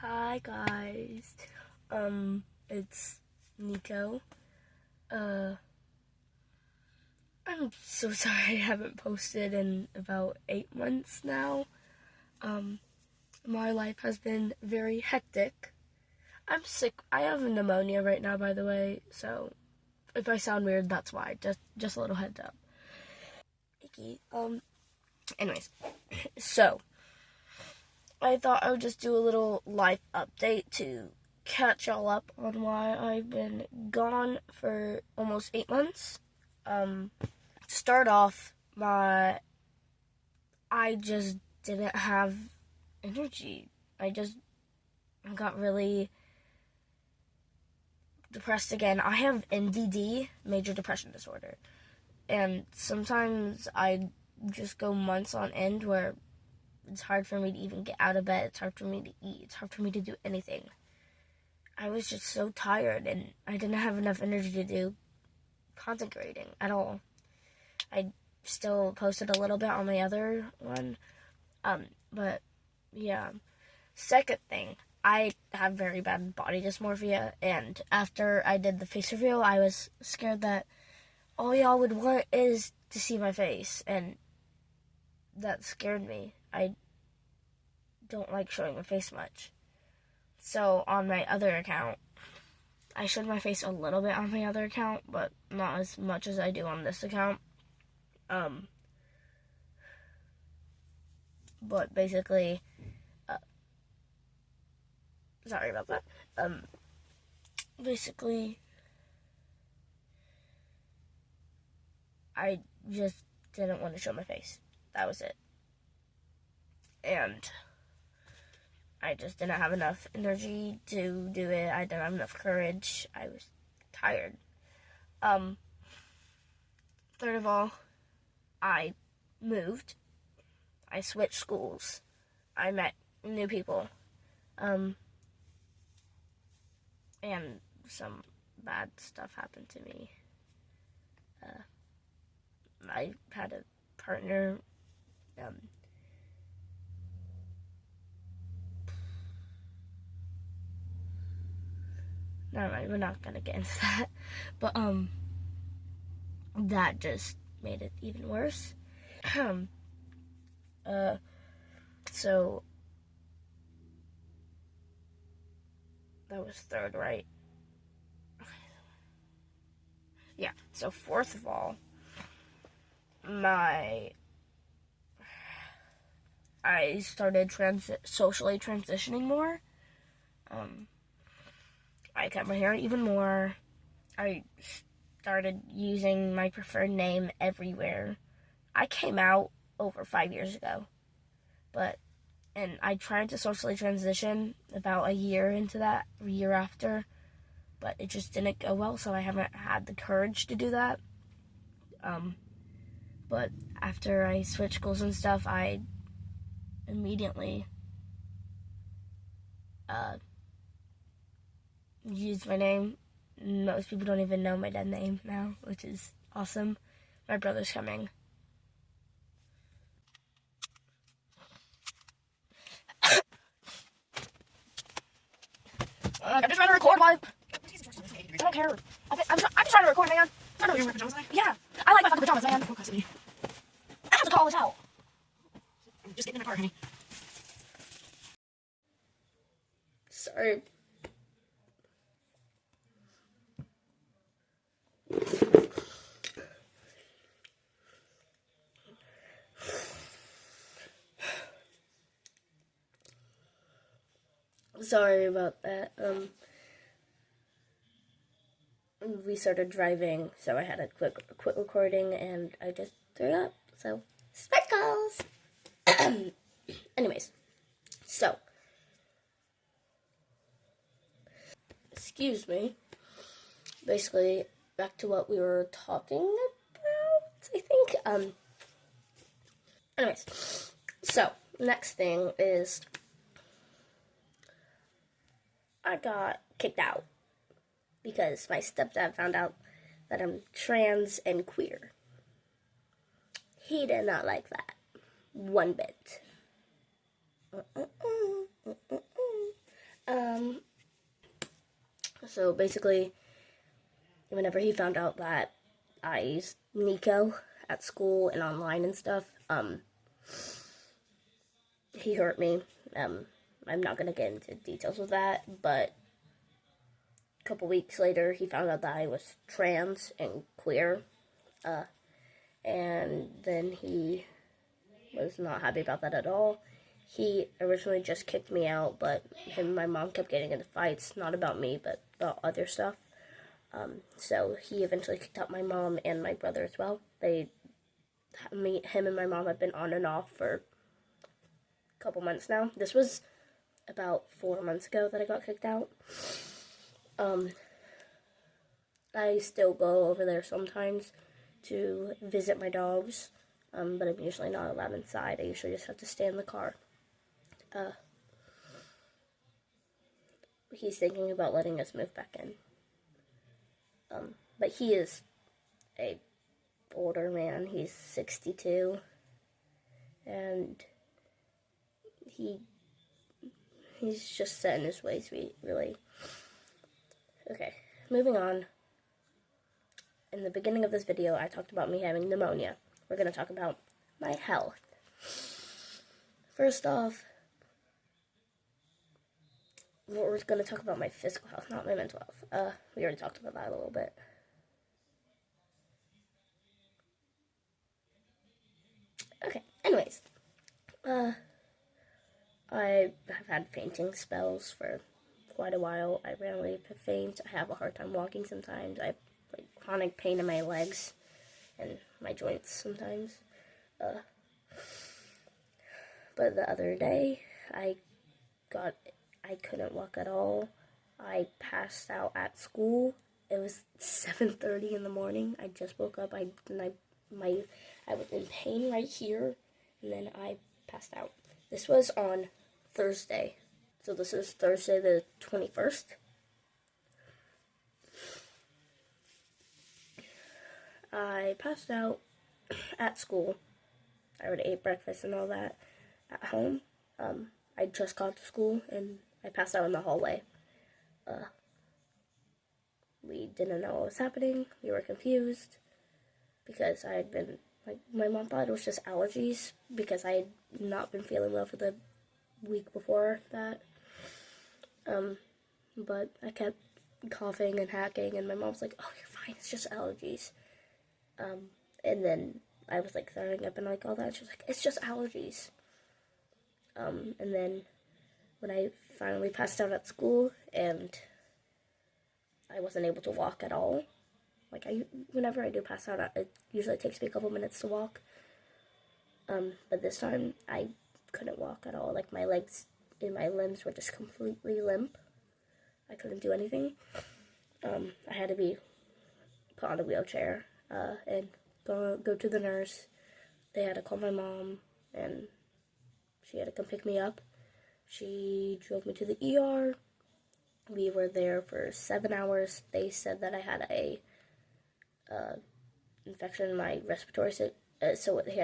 Hi guys, it's Nico. I'm so sorry I haven't posted in about 8 months now. My life has been very hectic. I'm sick. I have pneumonia right now, by the way, so if I sound weird, that's why. Just a little heads up. Icky. Anyways, so I thought I would just do a little life update to catch y'all up on why I've been gone for almost 8 months. To start off, I just didn't have energy. I got really depressed again. I have MDD, major depression disorder, and sometimes I just go months on end where it's hard for me to even get out of bed. It's hard for me to eat. It's hard for me to do anything. I was just so tired, and I didn't have enough energy to do content creating at all. I still posted a little bit on my other one, but yeah. Second thing, I have very bad body dysmorphia, and after I did the face reveal, I was scared that all y'all would want is to see my face, and that scared me. I don't like showing my face much. So on my other account, I showed my face a little bit on my other account, but not as much as I do on this account. But basically, sorry about that. Basically, I just didn't want to show my face. That was it. And I just didn't have enough energy to do it. I didn't have enough courage. I was tired. Third of all, I moved. I switched schools. I met new people. And some bad stuff happened to me. I had a partner. Never mind, we're not gonna get into that. But that just made it even worse. So that was third, right? Yeah. So fourth of all, I started socially transitioning more. I cut my hair even more. I started using my preferred name everywhere. I came out over 5 years ago, and I tried to socially transition about a year into that, a year after, but it just didn't go well, so I haven't had the courage to do that. But after I switched schools and stuff, I immediately used my name. Most people don't even know my dead name now, which is awesome. My brother's coming. I'm just trying to record while I don't care. I'm just trying to record, man. I know you're wearing pajamas today? Yeah. I like my fucking pajamas, man. I have to call this out. I'm just getting in my car, honey. Sorry. Sorry about that. We started driving, so I had to quit recording, and I just threw up. So, speckles. Anyways, so excuse me. Basically, back to what we were talking about, I think. Anyways, so next thing is I got kicked out because my stepdad found out that I'm trans and queer. He did not like that one bit. So basically, whenever he found out that I used Nico at school and online and stuff, he hurt me. I'm not gonna get into details with that, but a couple weeks later, he found out that I was trans and queer, and then he was not happy about that at all. He originally just kicked me out, but him and my mom kept getting into fights, not about me, but about other stuff. So he eventually kicked out my mom and my brother as well. Him and my mom have been on and off for a couple months now. This was about 4 months ago that I got kicked out. I still go over there sometimes to visit my dogs, but I'm usually not allowed inside. I usually just have to stay in the car. He's thinking about letting us move back in. But he is a older man. He's 62, and he's just set in his ways, really. Okay, moving on. In the beginning of this video, I talked about me having pneumonia. We're going to talk about my health. First off, we're going to talk about my physical health, not my mental health. We already talked about that a little bit. Okay, anyways. I have had fainting spells for quite a while. I rarely faint. I have a hard time walking sometimes. I have chronic pain in my legs and my joints sometimes. But the other day, I couldn't walk at all. I passed out at school. It was 7:30 in the morning. I just woke up. I was in pain right here, and then I passed out. This was on Thursday. So this is Thursday the 21st. I passed out at school. I already ate breakfast and all that at home. I just got to school and I passed out in the hallway. We didn't know what was happening. We were confused because I had been, my mom thought it was just allergies because I had not been feeling well for the week before that. But I kept coughing and hacking, and my mom's like, "Oh, you're fine, it's just allergies." And then I was throwing up and all that. She was like, "It's just allergies." And then when I finally passed out at school and I wasn't able to walk at all, whenever I do pass out, it usually takes me a couple minutes to walk. But this time I couldn't walk at all. My legs and my limbs were just completely limp. I couldn't do anything. I had to be put on a wheelchair and go to the nurse. They had to call my mom, and she had to come pick me up. She drove me to the ER. We were there for 7 hours. They said that I had a infection in my respiratory system. So they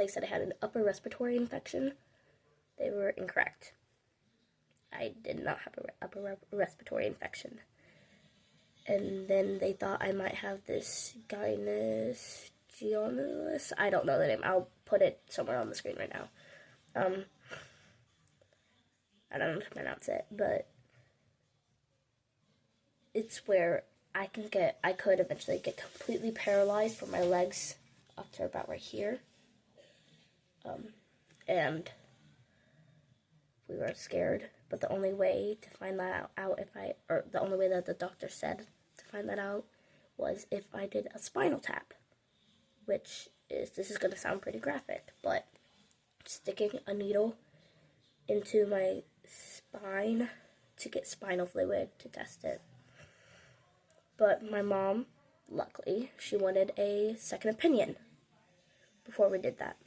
said I had an upper respiratory infection. They were incorrect. I did not have an upper respiratory infection. And then they thought I might have this gynecologitis. I don't know the name. I'll put it somewhere on the screen right now. I don't know how to pronounce it, but it's where I could eventually get completely paralyzed from my legs up to about right here. And we were scared, but the only way to find that out the only way that the doctor said to find that out was if I did a spinal tap, this is going to sound pretty graphic, but sticking a needle into my spine to get spinal fluid to test it. But my mom, luckily, she wanted a second opinion before we did that.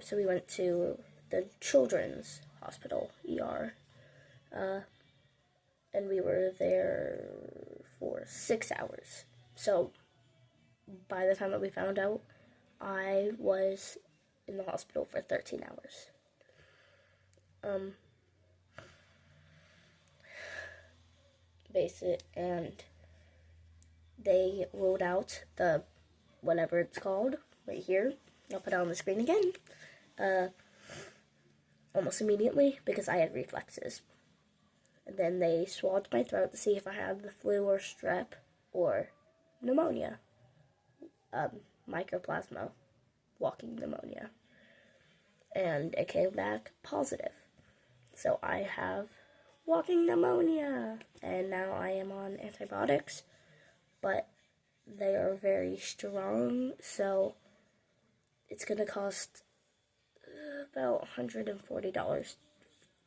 So we went to the Children's Hospital, ER, and we were there for 6 hours. So by the time that we found out, I was in the hospital for 13 hours. basic, and they rolled out the whatever it's called right here. I'll put it on the screen again. Almost immediately because I had reflexes. And then they swallowed my throat to see if I had the flu or strep or pneumonia. Mycoplasma, walking pneumonia. And it came back positive. So I have walking pneumonia. And now I am on antibiotics. But they are very strong, so it's going to cost about $140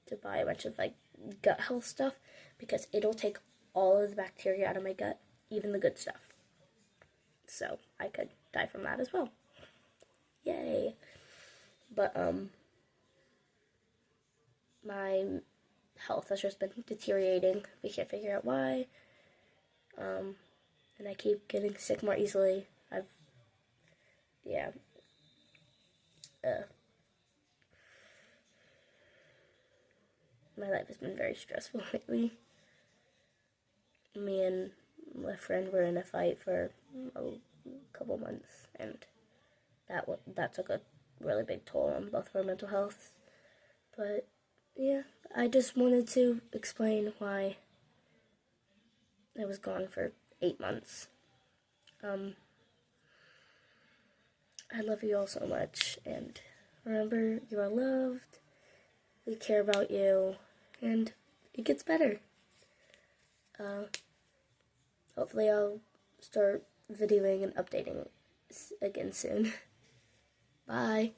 to buy a bunch of like gut health stuff, because it'll take all of the bacteria out of my gut, even the good stuff. So I could die from that as well. Yay. But my health has just been deteriorating. We can't figure out why. And I keep getting sick more easily. My life has been very stressful lately. Me and my friend were in a fight for a couple months, and that took a really big toll on both of our mental health. But yeah, I just wanted to explain why I was gone for 8 months. I love you all so much, and remember, you are loved, we care about you, and it gets better. Hopefully I'll start videoing and updating again soon. Bye.